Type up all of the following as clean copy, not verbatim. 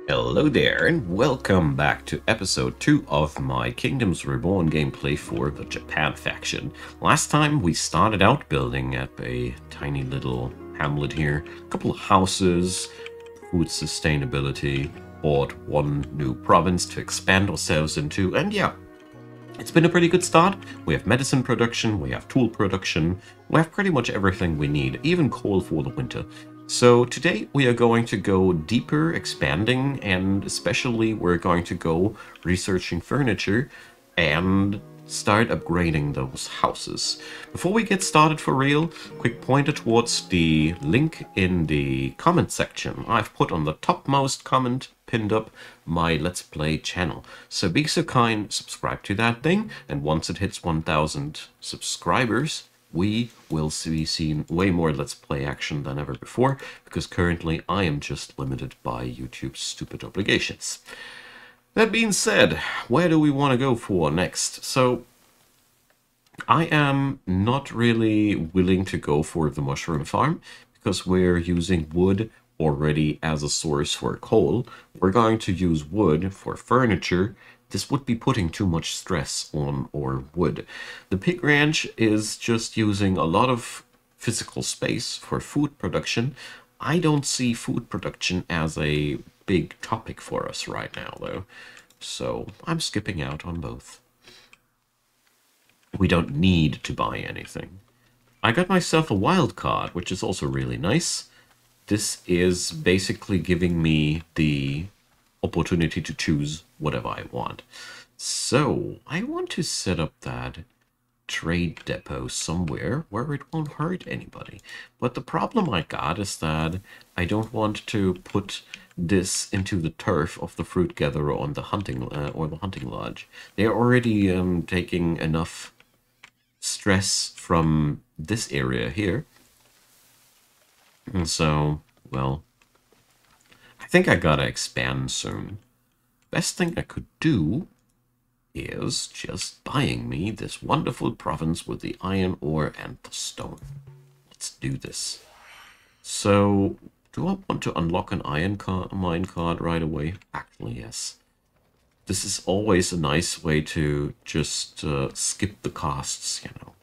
Hello there, and welcome back to episode 2 of my Kingdoms Reborn gameplay for the Japan faction. Last time we started out building up a tiny little hamlet here, a couple of houses, food sustainability, bought one new province to expand ourselves into, and yeah, it's been a pretty good start. We have medicine production, we have tool production, we have pretty much everything we need, even coal for the winter. So today we are going to go deeper, expanding, and especially we're going to go researching furniture and start upgrading those houses. Before we get started for real, quick pointer towards the link in the comment section. I've put on the topmost comment pinned up my Let's Play channel. So be so kind, subscribe to that thing, and once it hits 1,000 subscribers, we will be seeing way more Let's Play action than ever before, because currently I am just limited by YouTube's stupid obligations. That being said, where do we want to go for next? So, I am not really willing to go for the mushroom farm, because we're using wood already as a source for coal. We're going to use wood for furniture. This would be putting too much stress on our wood. The pig ranch is just using a lot of physical space for food production. I don't see food production as a big topic for us right now, though. So I'm skipping out on both. We don't need to buy anything. I got myself a wild card, which is also really nice. This is basically giving me the opportunity to choose whatever I want. So I want to set up that trade depot somewhere where it won't hurt anybody. But the problem I got is that I don't want to put this into the turf of the fruit gatherer on the hunting lodge. They're already taking enough stress from this area here. And so, well, I think I gotta expand soon. Best thing I could do is just buying me this wonderful province with the iron ore and the stone. Let's do this. So, do I want to unlock an mine card right away? Actually, yes. This is always a nice way to just skip the costs, you know.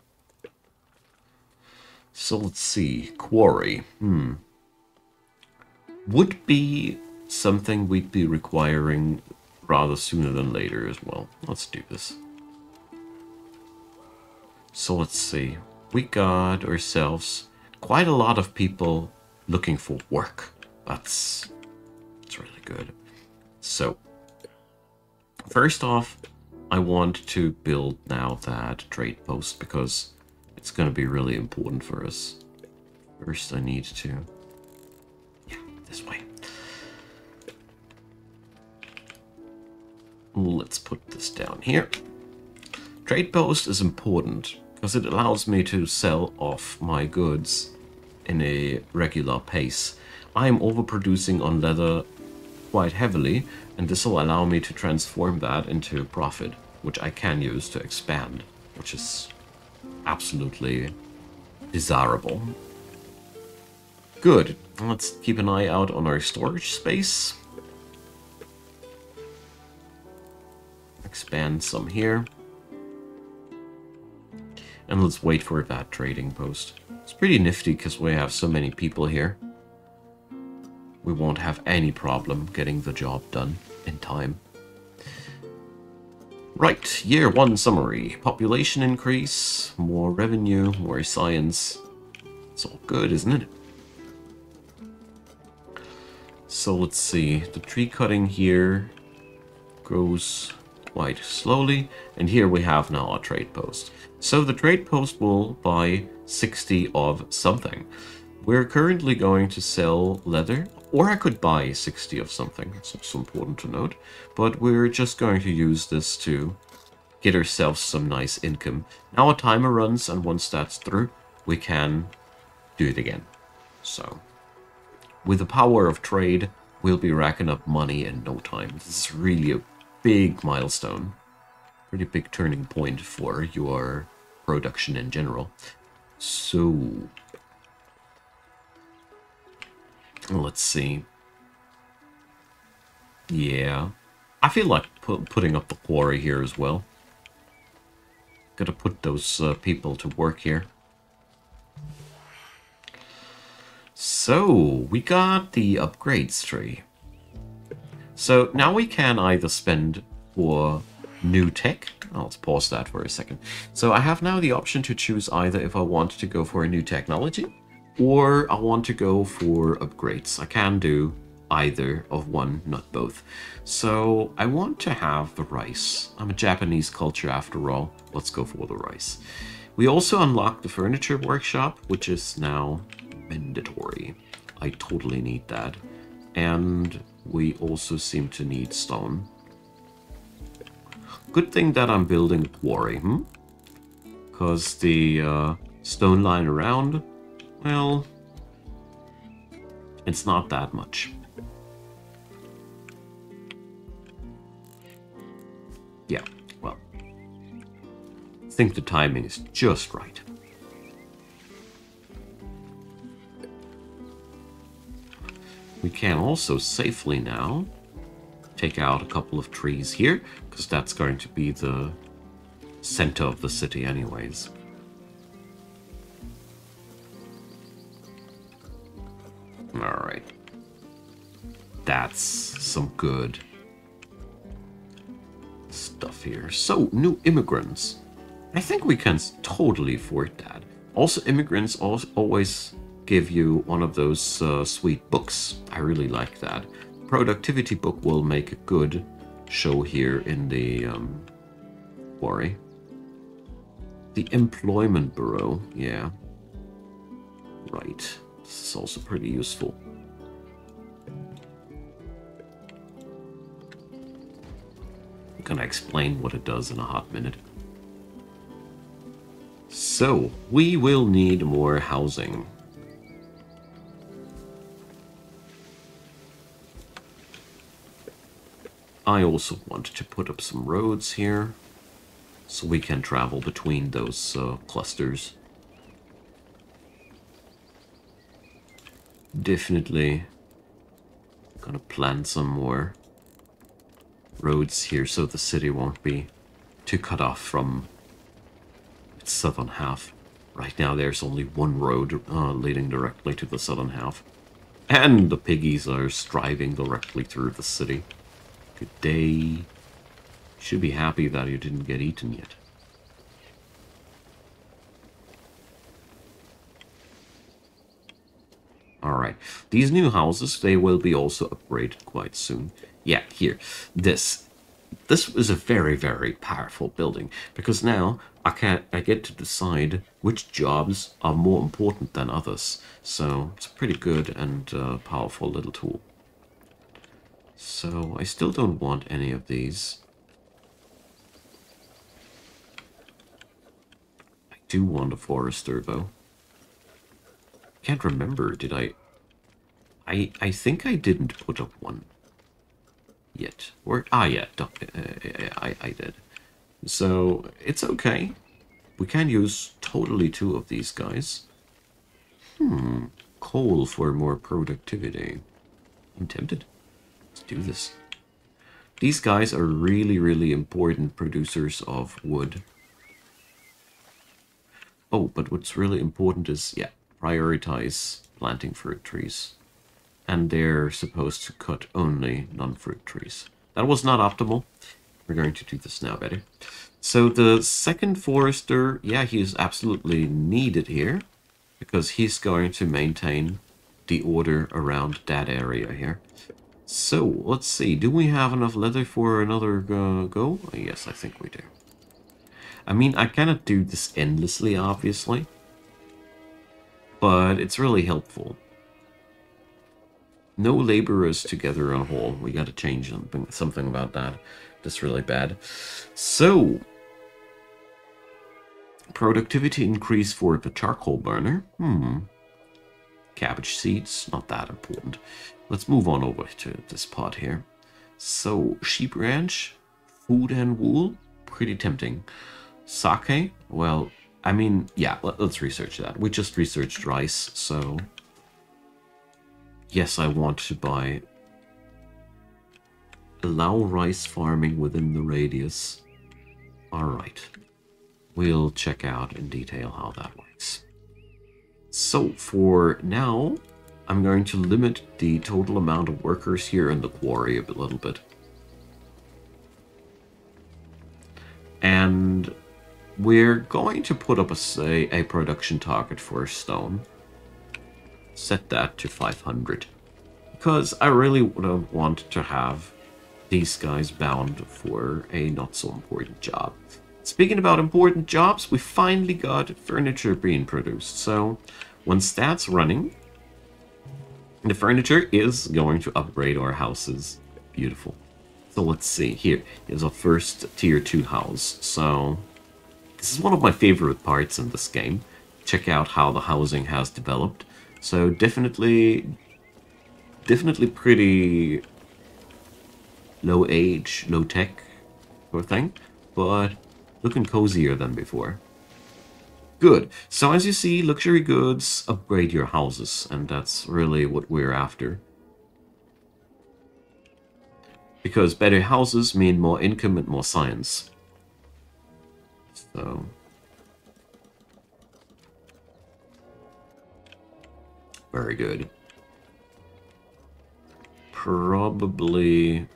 So let's see. Quarry. Would be something we'd be requiring rather sooner than later as well. Let's do this. So let's see. We got ourselves quite a lot of people looking for work. That's really good. So, first off, I want to build now that trade post because it's going to be really important for us. First, I need to... yeah, this way. Let's put this down here. Trade post is important because it allows me to sell off my goods in a regular pace. I am overproducing on leather quite heavily, and this will allow me to transform that into profit, which I can use to expand, which is absolutely desirable. Good. Let's keep an eye out on our storage space. Expand some here. And let's wait for that trading post. It's pretty nifty because we have so many people here. We won't have any problem getting the job done in time. Right, year 1 summary. Population increase, more revenue, more science. It's all good, isn't it? So let's see. The tree cutting here goes quite slowly. And here we have now our trade post. So the trade post will buy 60 of something. We're currently going to sell leather, or I could buy 60 of something. It's also important to note. But we're just going to use this to get ourselves some nice income. Now a timer runs, and once that's through, we can do it again. So, with the power of trade, we'll be racking up money in no time. This is really a big milestone. Pretty big turning point for your production in general. So, let's see. Yeah. I feel like putting up the quarry here as well. Gotta put those people to work here. So, we got the upgrades tree. So, now we can either spend for new tech. Oh, let's pause that for a second. So, I have now the option to choose either if I want to go for a new technology or I want to go for upgrades. I can do either of one, not both. So, I want to have the rice. I'm a Japanese culture after all. Let's go for the rice. We also unlocked the furniture workshop, which is now mandatory. I totally need that. And we also seem to need stone. Good thing that I'm building a quarry, because the stone line around, well, it's not that much. Yeah, well, I think the timing is just right. We can also safely now take out a couple of trees here, because that's going to be the center of the city anyways. Alright. That's some good stuff here. So, new immigrants. I think we can totally afford that. Also, immigrants always give you one of those sweet books. I really like that. Productivity book will make a good show here in the quarry. The Employment Bureau, yeah. Right. This is also pretty useful. I'm gonna explain what it does in a hot minute. So, we will need more housing. I also want to put up some roads here, so we can travel between those clusters. Definitely gonna plan some more roads here so the city won't be too cut off from its southern half. Right now there's only one road leading directly to the southern half. And the piggies are striving directly through the city. Good day. Should be happy that you didn't get eaten yet. Alright, these new houses, they will be also upgraded quite soon. Yeah, here, this is a very, very powerful building, because now I get to decide which jobs are more important than others. So it's a pretty good and powerful little tool. So I still don't want any of these. I do want a forester though. Can't remember, did I think I didn't put up one yet. Or yeah, I did. So it's okay. We can use totally two of these guys. Coal for more productivity. I'm tempted. Let's do this. These guys are really, really important producers of wood. Oh, but what's really important is, yeah, prioritize planting fruit trees. And they're supposed to cut only non-fruit trees. That was not optimal. We're going to do this now better. So the second forester, yeah, he is absolutely needed here, because he's going to maintain the order around that area here. So, let's see. Do we have enough leather for another go? Yes, I think we do. I mean, I cannot do this endlessly, obviously. But it's really helpful. No laborers together on hall. We gotta change something about that. That's really bad. So, productivity increase for the charcoal burner. Cabbage seeds, not that important. Let's move on over to this pot here. So, sheep ranch, food and wool, pretty tempting. Sake, well, I mean, yeah, let's research that. We just researched rice, so yes, I want to buy Allow rice farming within the radius. Alright. We'll check out in detail how that works. So for now, I'm going to limit the total amount of workers here in the quarry a little bit. And we're going to put up a production target for stone. Set that to 500. Because I really don't want to have these guys bound for a not so important job. Speaking about important jobs, we finally got furniture being produced. So once that's running, the furniture is going to upgrade our houses. Beautiful. So let's see. Here is our first tier 2 house. So this is one of my favorite parts in this game. Check out how the housing has developed. So definitely pretty low age, low tech sort of thing, but looking cozier than before. Good. So as you see, luxury goods upgrade your houses, and that's really what we're after. Because better houses mean more income and more science. So very good. Probably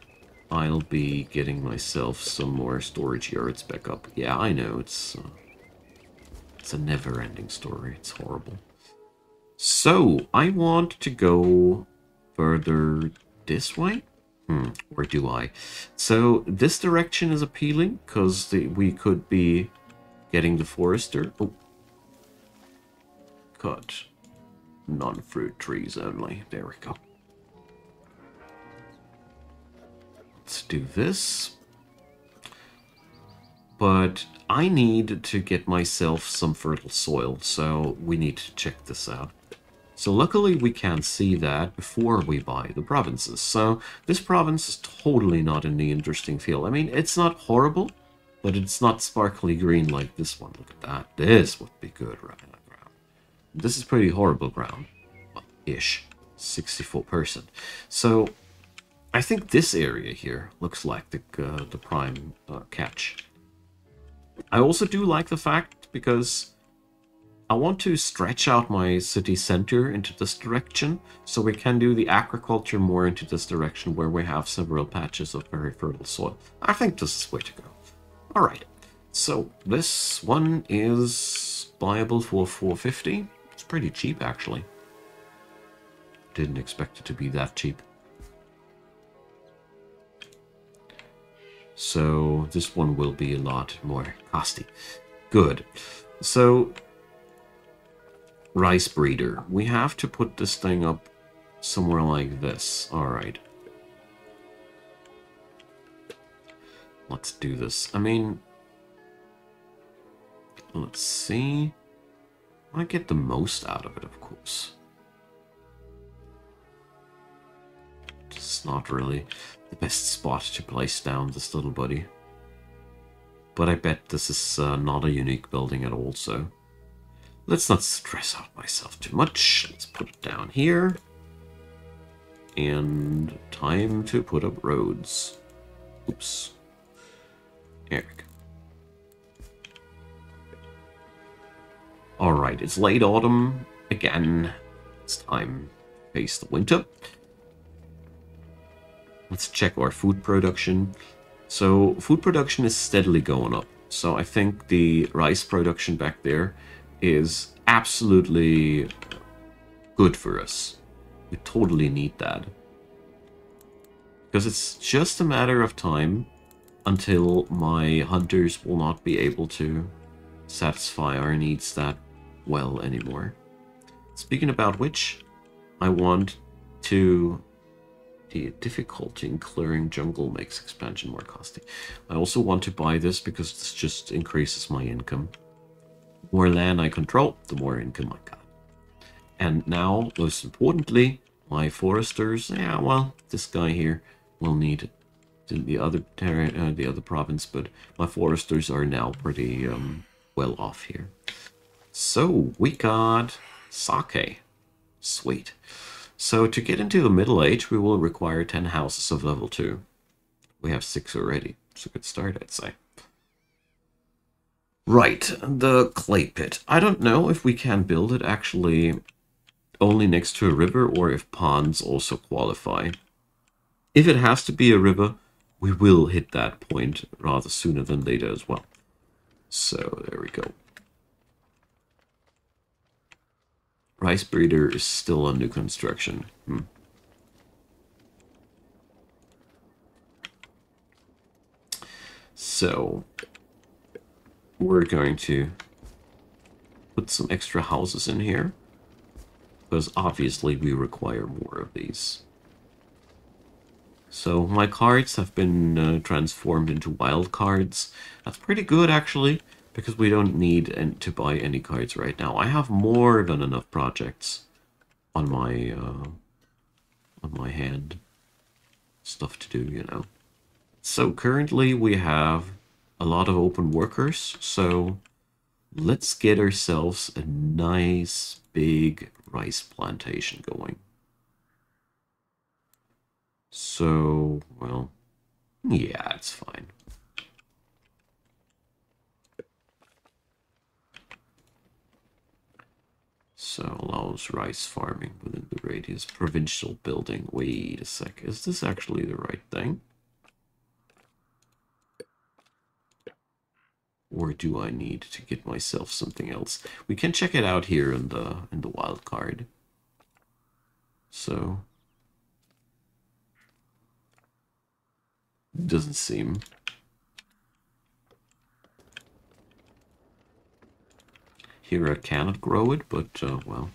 I'll be getting myself some more storage yards back up. Yeah, I know, it's a never-ending story. It's horrible. So, I want to go further this way? Or do I? So, this direction is appealing, because we could be getting the forester. Oh. Cut. Non-fruit trees only. There we go. Let's do this. But I need to get myself some fertile soil, so we need to check this out. So luckily we can see that before we buy the provinces. So this province is totally not in the interesting field. I mean, it's not horrible, but it's not sparkly green like this one. Look at that. This would be good right on the ground. This is pretty horrible ground. Well, ish. 64%. So I think this area here looks like the prime catch. I also do like the fact, because I want to stretch out my city center into this direction, so we can do the agriculture more into this direction where we have several patches of very fertile soil. I think this is where to go. Alright, so this one is viable for 450. It's pretty cheap, actually. Didn't expect it to be that cheap. So this one will be a lot more costly. Good. So rice breeder. We have to put this thing up somewhere like this. Alright. Let's do this. I mean, let's see. I want to get the most out of it, of course. It's not really the best spot to place down this little buddy. But I bet this is not a unique building at all, so let's not stress out myself too much. Let's put it down here. And time to put up roads. Oops. There we go. Alright, it's late autumn again. It's time to face the winter. Let's check our food production. So food production is steadily going up. So I think the rice production back there is absolutely good for us. We totally need that. Because it's just a matter of time until my hunters will not be able to satisfy our needs that well anymore. Speaking about which, I want to... The difficulty in clearing jungle makes expansion more costly. I also want to buy this because this just increases my income. The more land I control, the more income I got. And now, most importantly, my foresters. Yeah, well, this guy here will need the other province, but my foresters are now pretty well off here. So we got sake. Sweet. So to get into the Middle Age, we will require 10 houses of level 2. We have 6 already. It's a good start, I'd say. Right, the clay pit. I don't know if we can build it actually only next to a river or if ponds also qualify. If it has to be a river, we will hit that point rather sooner than later as well. So there we go. Rice breeder is still under construction. So we're going to put some extra houses in here, because obviously we require more of these. So my cards have been transformed into wild cards. That's pretty good actually, because we don't need to buy any cards right now. I have more than enough projects on my hand. Stuff to do, you know. So currently we have a lot of open workers, so let's get ourselves a nice big rice plantation going. So, well, yeah, it's fine. So allows rice farming within the radius. Provincial building. Wait a sec. Is this actually the right thing? Or do I need to get myself something else? We can check it out here in the wild card. So doesn't seem. Here I cannot grow it, but well.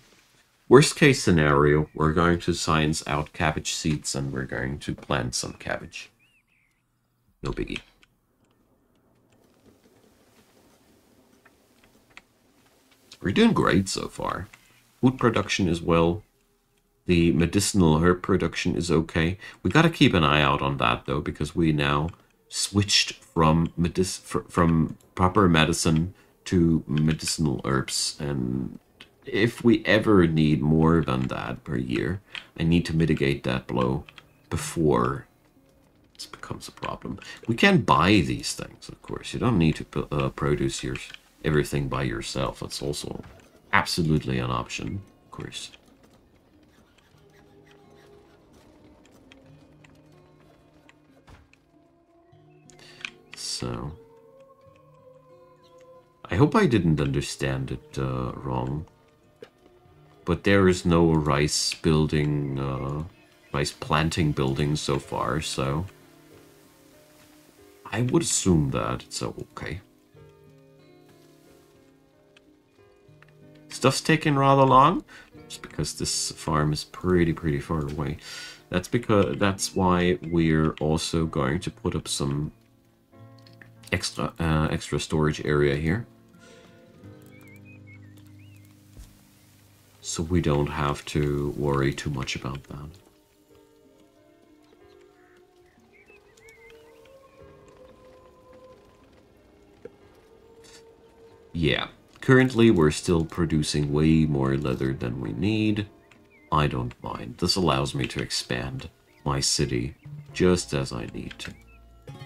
Worst case scenario, we're going to science out cabbage seeds and we're going to plant some cabbage. No biggie. We're doing great so far. Food production is well. The medicinal herb production is okay. We got to keep an eye out on that though, because we now switched from proper medicine to medicinal herbs, and if we ever need more than that per year, I need to mitigate that blow before it becomes a problem. We can buy these things, of course. You don't need to produce everything by yourself. That's also absolutely an option, of course. So I hope I didn't understand it wrong, but there is no rice planting building so far, so I would assume that it's okay. Stuff's taking rather long, just because this farm is pretty far away. That's why we're also going to put up some extra storage area here, so we don't have to worry too much about that. Yeah, currently we're still producing way more leather than we need. I don't mind. This allows me to expand my city just as I need to.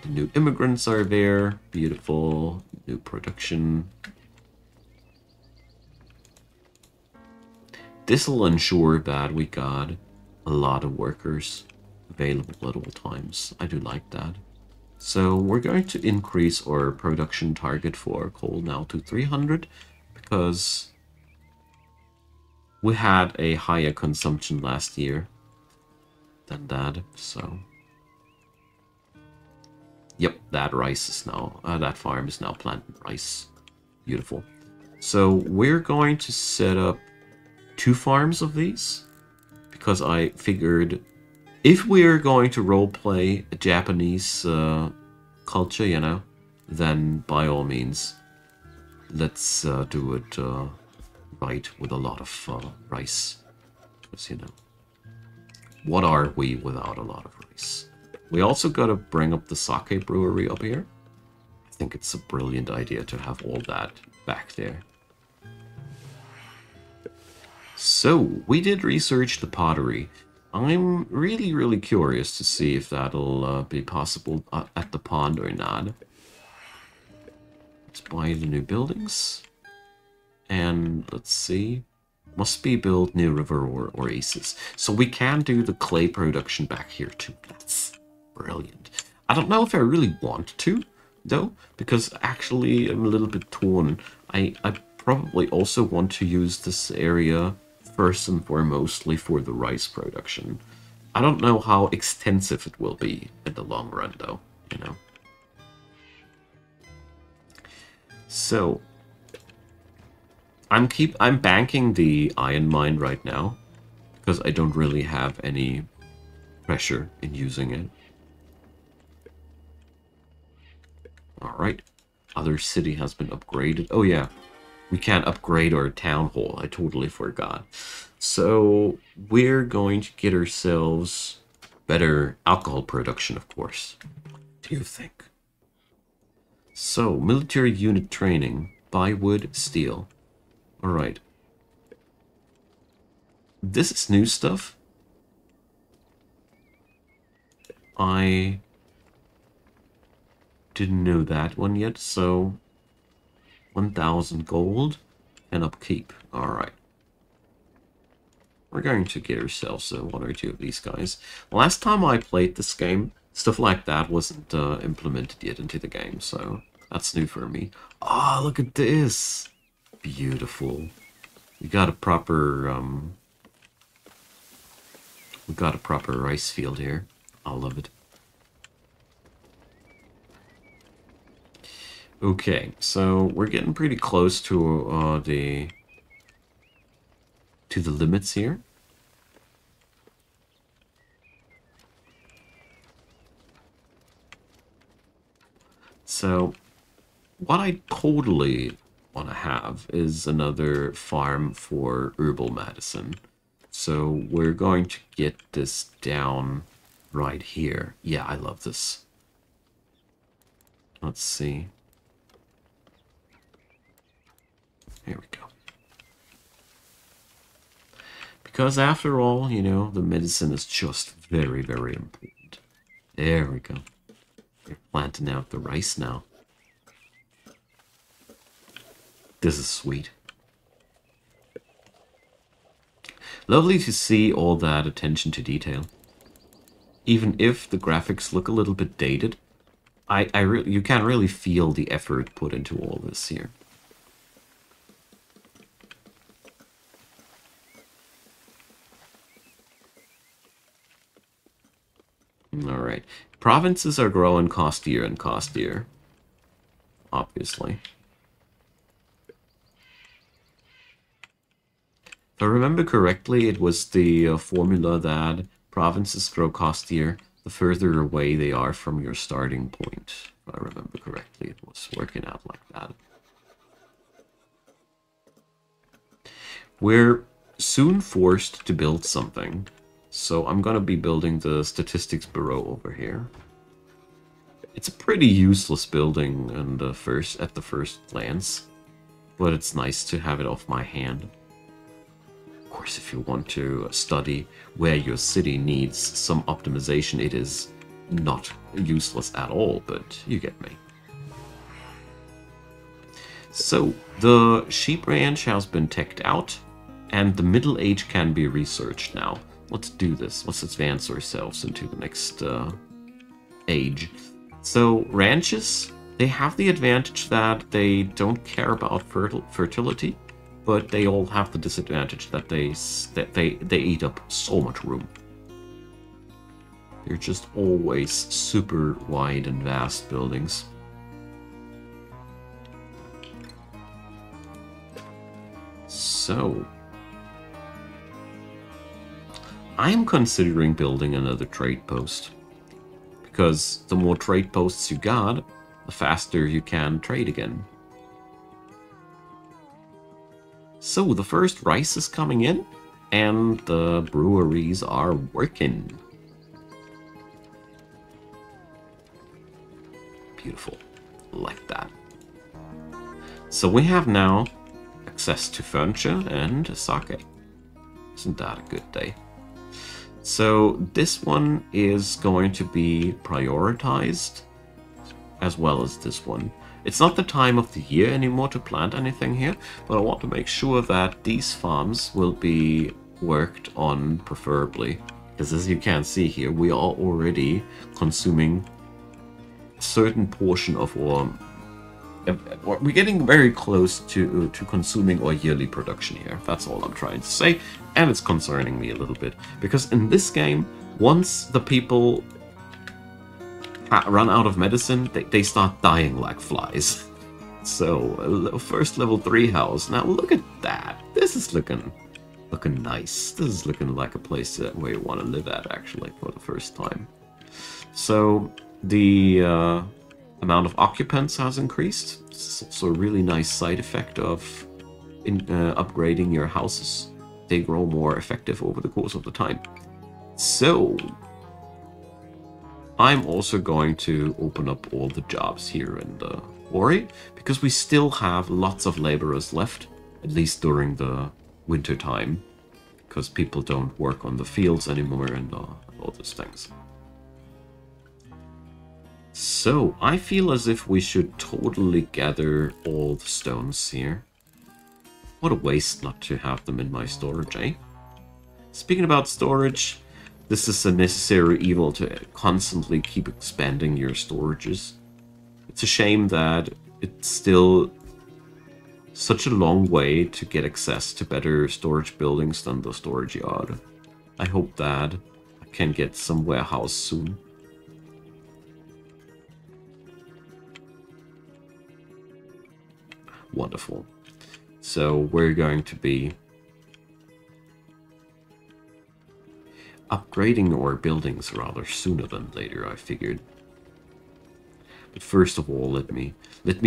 The new immigrants are there. Beautiful. New production. This'll ensure that we got a lot of workers available at all times. I do like that. So we're going to increase our production target for coal now to 300, because we had a higher consumption last year than that, so yep, that rice is now, that farm is now planting rice. Beautiful. So we're going to set up 2 farms of these, because I figured if we're going to roleplay a Japanese culture, you know, then by all means, let's do it right with a lot of rice. Because, you know, what are we without a lot of rice? We also got to bring up the sake brewery up here. I think it's a brilliant idea to have all that back there. So, we did research the pottery. I'm really, really curious to see if that'll be possible at the pond or not. Let's buy the new buildings. And let's see. Must be built near river or oasis. So we can do the clay production back here too. That's brilliant. I don't know if I really want to, though, because actually I'm a little bit torn. I probably also want to use this area first and foremostly for the rice production. I don't know how extensive it will be in the long run, though, you know. So I'm banking the iron mine right now because I don't really have any pressure in using it. All right, other city has been upgraded. Oh yeah, we can't upgrade our town hall. I totally forgot. So we're going to get ourselves better alcohol production, of course. What do you think? So military unit training, buy wood, steel. All right. This is new stuff. I didn't know that one yet, so 1,000 gold and upkeep. All right. We're going to get ourselves one or two of these guys. Last time I played this game, stuff like that wasn't implemented yet into the game, so that's new for me. Ah, look at this. Beautiful. We got a proper rice field here. I love it. Okay, so we're getting pretty close to the limits here. So what I totally want to have is another farm for herbal medicine. So we're going to get this down right here. Yeah, I love this. Let's see. Here we go. Because after all, you know, the medicine is just very, very important. There we go. We're planting out the rice now. This is sweet. Lovely to see all that attention to detail. Even if the graphics look a little bit dated, you can really feel the effort put into all this here. Alright. Provinces are growing costlier and costlier. Obviously. If I remember correctly, it was the formula that provinces grow costlier the further away they are from your starting point. If I remember correctly, it was working out like that. We're soon forced to build something, so I'm gonna be building the statistics bureau over here. It's a pretty useless building at the first glance, but it's nice to have it off my hand. Of course, if you want to study where your city needs some optimization, it is not useless at all, but you get me. So, the sheep ranch has been teched out, and the Middle Age can be researched now. Let's do this. Let's advance ourselves into the next age. So, ranches, they have the advantage that they don't care about fertility, but they all have the disadvantage that they eat up so much room. They're just always super wide and vast buildings. So, I'm considering building another trade post. Because the more trade posts you got, the faster you can trade again. So the first rice is coming in, and the breweries are working. Beautiful. Like that. So we have now access to furniture and sake. Isn't that a good day? So this one is going to be prioritized as well as this one. It's not the time of the year anymore to plant anything here, but I want to make sure that these farms will be worked on preferably. Because as you can see here, we are already consuming a certain portion of our... We're getting very close to consuming our yearly production here. That's all I'm trying to say. And it's concerning me a little bit. Because in this game, once the people run out of medicine, they start dying like flies. So, first level 3 house. Now look at that. This is looking nice. This is looking like a place where you want to live at, actually, for the first time. So, the amount of occupants has increased. It's also a really nice side effect of upgrading your houses. They grow more effective over the course of the time. So, I'm also going to open up all the jobs here in the quarry, because we still have lots of laborers left, at least during the winter time, because people don't work on the fields anymore and all those things. So, I feel as if we should totally gather all the stones here. What a waste not to have them in my storage, eh? Speaking about storage, this is a necessary evil to constantly keep expanding your storages. It's a shame that it's still such a long way to get access to better storage buildings than the storage yard. I hope that I can get some warehouse soon. Wonderful. So we're going to be upgrading our buildings rather sooner than later, I figured. But first of all, let me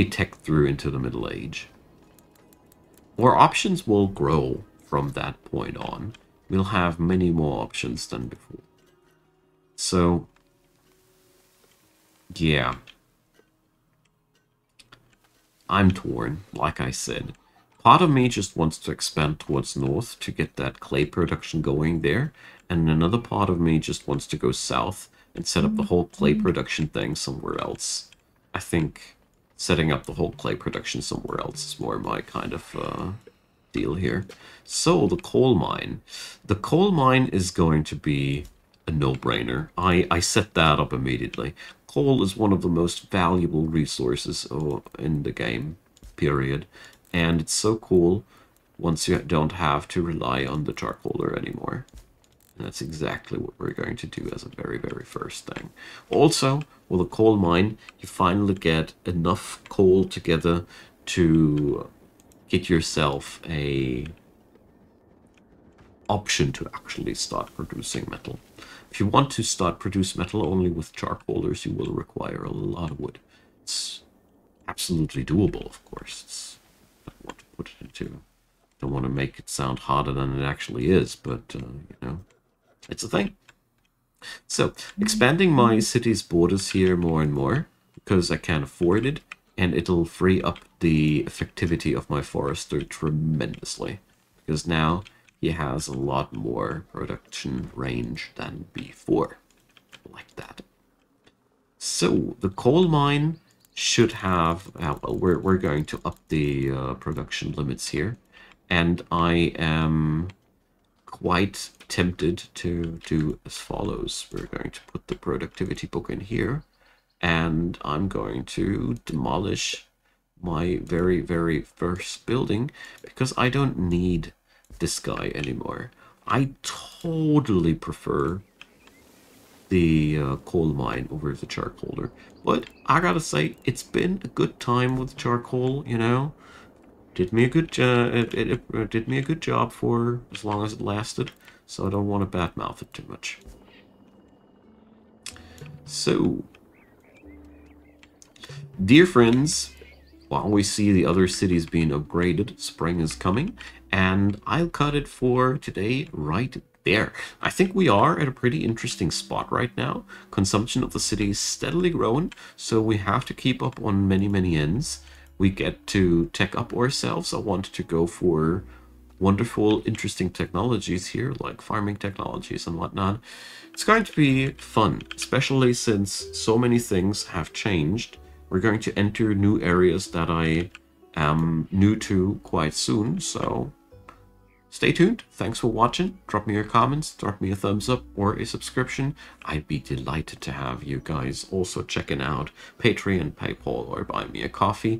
tech through into the Middle Age. Our options will grow from that point on. We'll have many more options than before. So, yeah. I'm torn, like I said. Part of me just wants to expand towards north to get that clay production going there, and another part of me just wants to go south and set up the whole clay production thing somewhere else. I think setting up the whole clay production somewhere else is more my kind of deal here. So, the coal mine. The coal mine is going to be a no-brainer. I set that up immediately. Coal is one of the most valuable resources in the game, period. And it's so cool once you don't have to rely on the charcoaler anymore. And that's exactly what we're going to do as a very, very first thing. Also, with a coal mine, you finally get enough coal together to get yourself a option to actually start producing metal. If you want to start produce metal only with charcoalers, you will require a lot of wood. It's absolutely doable, of course. I don't want to put it into... don't want to make it sound harder than it actually is, but, you know, it's a thing. So, expanding my city's borders here more and more, because I can afford it, and it'll free up the effectivity of my forester tremendously. Because now he has a lot more production range than before. Like that. So, the coal mine should have... well, we're going to up the production limits here. And I am quite tempted to do as follows. We're going to put the productivity book in here. And I'm going to demolish my very, very first building. Because I don't need this guy anymore. I totally prefer the coal mine over the charcoaler. But I gotta say, it's been a good time with charcoal, you know. Did me a good it did me a good job for as long as it lasted, so I don't want to badmouth it too much. So, dear friends, while we see the other cities being upgraded, spring is coming, and I'll cut it for today right there. I think we are at a pretty interesting spot right now. Consumption of the city is steadily growing, so we have to keep up on many, many ends. We get to tech up ourselves. I want to go for wonderful, interesting technologies here, like farming technologies and whatnot. It's going to be fun, especially since so many things have changed. We're going to enter new areas that I am new to quite soon, so stay tuned. Thanks for watching. Drop me your comments, drop me a thumbs up or a subscription. I'd be delighted to have you guys also checking out Patreon, PayPal, or buy me a coffee.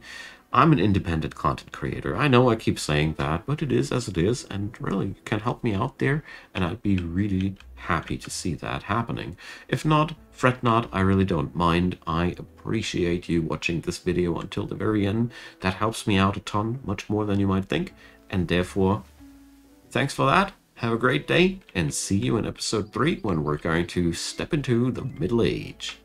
I'm an independent content creator. I know I keep saying that, but it is as it is, and really, you can help me out there, and I'd be really happy to see that happening. If not, fret not, I really don't mind. I appreciate you watching this video until the very end. That helps me out a ton, much more than you might think, and therefore, thanks for that. Have a great day, and see you in episode 3 when we're going to step into the Middle Age.